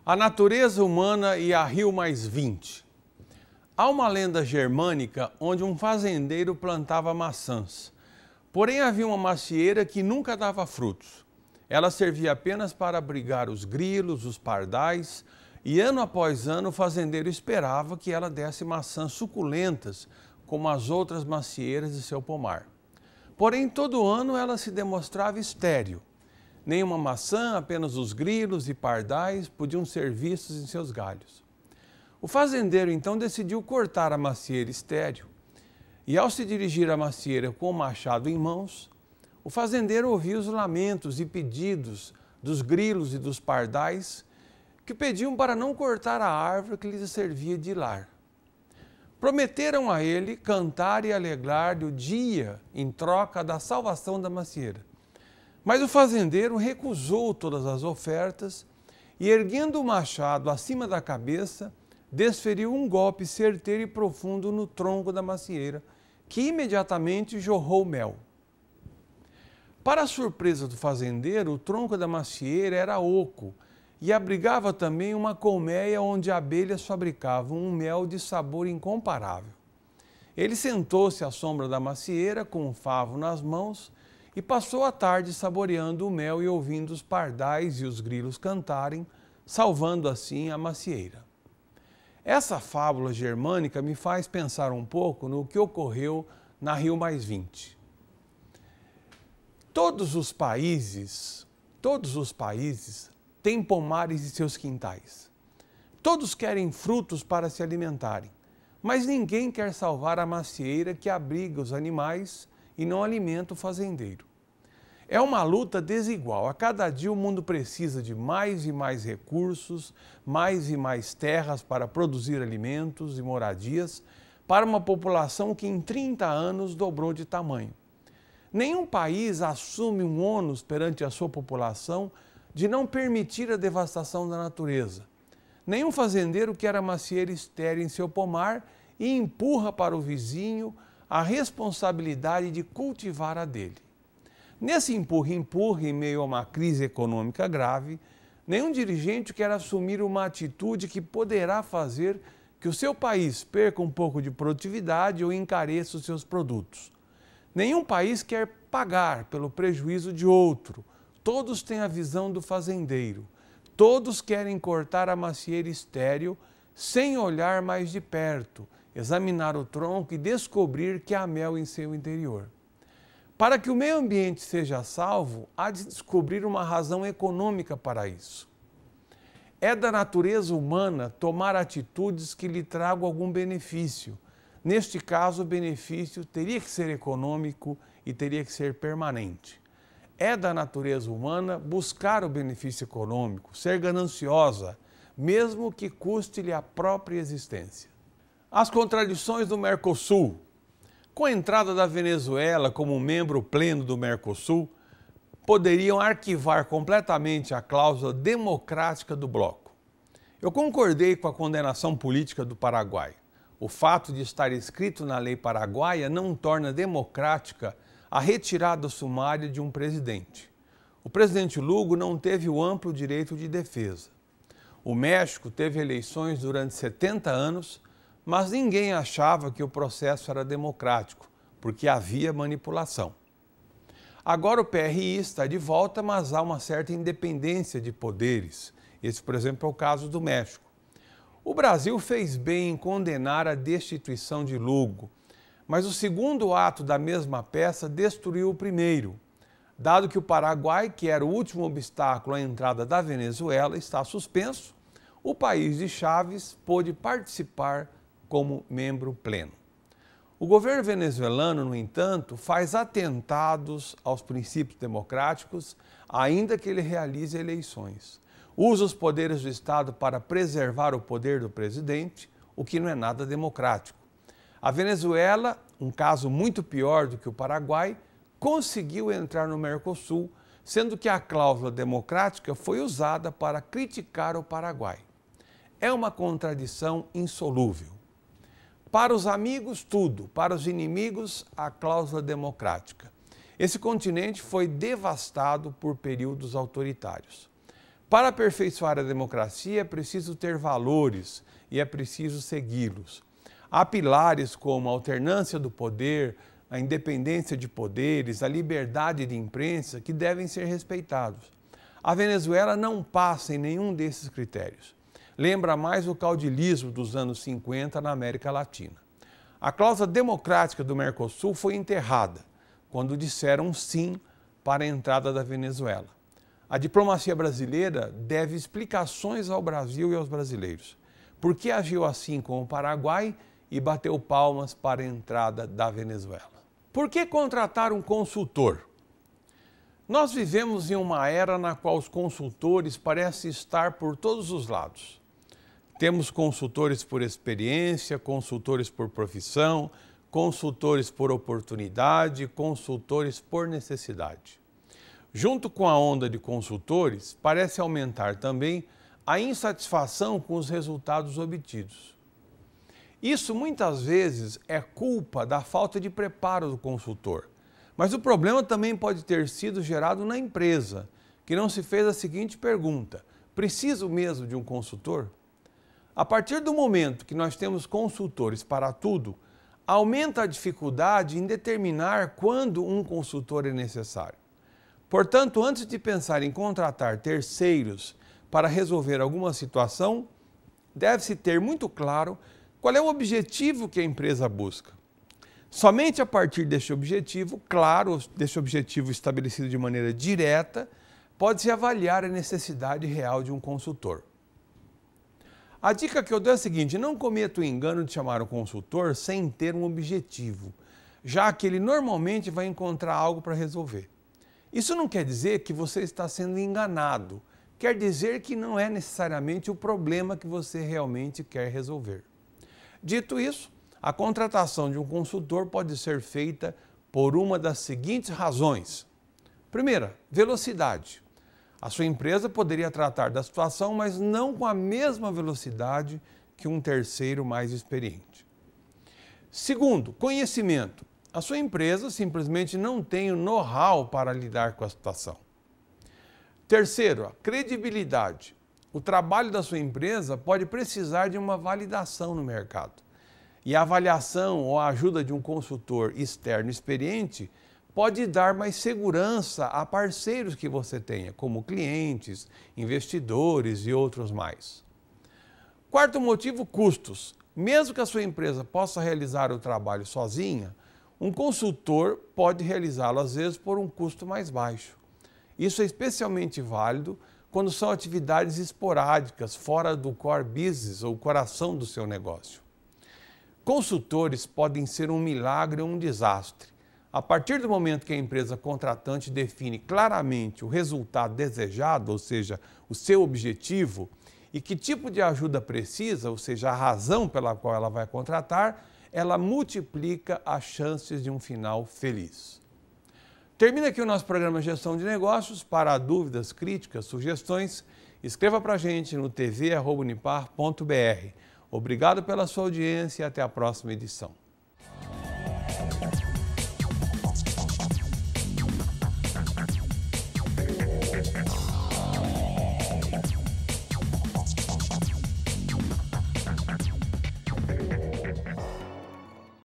A natureza humana e a Rio mais 20. Há uma lenda germânica onde um fazendeiro plantava maçãs. Porém, havia uma macieira que nunca dava frutos. Ela servia apenas para abrigar os grilos, os pardais, e ano após ano o fazendeiro esperava que ela desse maçãs suculentas, como as outras macieiras de seu pomar. Porém, todo ano ela se demonstrava estéril. Nenhuma maçã, apenas os grilos e pardais podiam ser vistos em seus galhos. O fazendeiro então decidiu cortar a macieira estéril. E ao se dirigir à macieira com o machado em mãos, o fazendeiro ouviu os lamentos e pedidos dos grilos e dos pardais que pediam para não cortar a árvore que lhes servia de lar. Prometeram a ele cantar e alegrar-lhe o dia em troca da salvação da macieira. Mas o fazendeiro recusou todas as ofertas e, erguendo o machado acima da cabeça, desferiu um golpe certeiro e profundo no tronco da macieira, que imediatamente jorrou mel. Para a surpresa do fazendeiro, o tronco da macieira era oco e abrigava também uma colmeia onde abelhas fabricavam um mel de sabor incomparável. Ele sentou-se à sombra da macieira com um favo nas mãos e passou a tarde saboreando o mel e ouvindo os pardais e os grilos cantarem, salvando assim a macieira. Essa fábula germânica me faz pensar um pouco no que ocorreu na Rio mais 20. Todos os países têm pomares em seus quintais. Todos querem frutos para se alimentarem, mas ninguém quer salvar a macieira que abriga os animais e não alimenta o fazendeiro. É uma luta desigual. A cada dia o mundo precisa de mais e mais recursos, mais e mais terras para produzir alimentos e moradias para uma população que em 30 anos dobrou de tamanho. Nenhum país assume um ônus perante a sua população de não permitir a devastação da natureza. Nenhum fazendeiro quer a macieira estéril em seu pomar e empurra para o vizinho a responsabilidade de cultivar a dele. Nesse empurra-empurra, em meio a uma crise econômica grave, nenhum dirigente quer assumir uma atitude que poderá fazer que o seu país perca um pouco de produtividade ou encareça os seus produtos. Nenhum país quer pagar pelo prejuízo de outro. Todos têm a visão do fazendeiro. Todos querem cortar a macieira estéril sem olhar mais de perto, examinar o tronco e descobrir que há mel em seu interior. Para que o meio ambiente seja salvo, há de descobrir uma razão econômica para isso. É da natureza humana tomar atitudes que lhe tragam algum benefício. Neste caso, o benefício teria que ser econômico e teria que ser permanente. É da natureza humana buscar o benefício econômico, ser gananciosa, mesmo que custe-lhe a própria existência. As contradições do Mercosul. Com a entrada da Venezuela como membro pleno do Mercosul, poderiam arquivar completamente a cláusula democrática do bloco. Eu concordei com a condenação política do Paraguai. O fato de estar escrito na lei paraguaia não torna democrática a retirada sumária de um presidente. O presidente Lugo não teve o amplo direito de defesa. O México teve eleições durante 70 anos, mas ninguém achava que o processo era democrático, porque havia manipulação. Agora o PRI está de volta, mas há uma certa independência de poderes. Esse, por exemplo, é o caso do México. O Brasil fez bem em condenar a destituição de Lugo, mas o segundo ato da mesma peça destruiu o primeiro, dado que o Paraguai, que era o último obstáculo à entrada da Venezuela, está suspenso. O país de Chávez pôde participar como membro pleno. O governo venezuelano, no entanto, faz atentados aos princípios democráticos, ainda que ele realize eleições. Usa os poderes do Estado para preservar o poder do presidente, o que não é nada democrático. A Venezuela, um caso muito pior do que o Paraguai, conseguiu entrar no Mercosul, sendo que a cláusula democrática foi usada para criticar o Paraguai. É uma contradição insolúvel. Para os amigos, tudo. Para os inimigos, a cláusula democrática. Esse continente foi devastado por períodos autoritários. Para aperfeiçoar a democracia é preciso ter valores e é preciso segui-los. Há pilares como a alternância do poder, a independência de poderes, a liberdade de imprensa que devem ser respeitados. A Venezuela não passa em nenhum desses critérios. Lembra mais o caudilismo dos anos 50 na América Latina. A cláusula democrática do Mercosul foi enterrada quando disseram sim para a entrada da Venezuela. A diplomacia brasileira deve explicações ao Brasil e aos brasileiros. Por que agiu assim com o Paraguai e bateu palmas para a entrada da Venezuela? Por que contratar um consultor? Nós vivemos em uma era na qual os consultores parecem estar por todos os lados. Temos consultores por experiência, consultores por profissão, consultores por oportunidade, consultores por necessidade. Junto com a onda de consultores, parece aumentar também a insatisfação com os resultados obtidos. Isso muitas vezes é culpa da falta de preparo do consultor. Mas o problema também pode ter sido gerado na empresa, que não se fez a seguinte pergunta: preciso mesmo de um consultor? A partir do momento que nós temos consultores para tudo, aumenta a dificuldade em determinar quando um consultor é necessário. Portanto, antes de pensar em contratar terceiros para resolver alguma situação, deve-se ter muito claro qual é o objetivo que a empresa busca. Somente a partir deste objetivo, claro, deste objetivo estabelecido de maneira direta, pode-se avaliar a necessidade real de um consultor. A dica que eu dou é a seguinte: não cometa o engano de chamar o consultor sem ter um objetivo, já que ele normalmente vai encontrar algo para resolver. Isso não quer dizer que você está sendo enganado, quer dizer que não é necessariamente o problema que você realmente quer resolver. Dito isso, a contratação de um consultor pode ser feita por uma das seguintes razões. Primeira, velocidade. A sua empresa poderia tratar da situação, mas não com a mesma velocidade que um terceiro mais experiente. Segundo, conhecimento. A sua empresa simplesmente não tem o know-how para lidar com a situação. Terceiro, a credibilidade. O trabalho da sua empresa pode precisar de uma validação no mercado. E a avaliação ou a ajuda de um consultor externo experiente pode dar mais segurança a parceiros que você tenha, como clientes, investidores e outros mais. Quarto motivo, custos. Mesmo que a sua empresa possa realizar o trabalho sozinha, um consultor pode realizá-lo às vezes por um custo mais baixo. Isso é especialmente válido quando são atividades esporádicas, fora do core business ou coração do seu negócio. Consultores podem ser um milagre ou um desastre. A partir do momento que a empresa contratante define claramente o resultado desejado, ou seja, o seu objetivo, e que tipo de ajuda precisa, ou seja, a razão pela qual ela vai contratar, ela multiplica as chances de um final feliz. Termina aqui o nosso programa Gestão de Negócios. Para dúvidas, críticas, sugestões, escreva para a gente no tv@unipar.br. Obrigado pela sua audiência e até a próxima edição.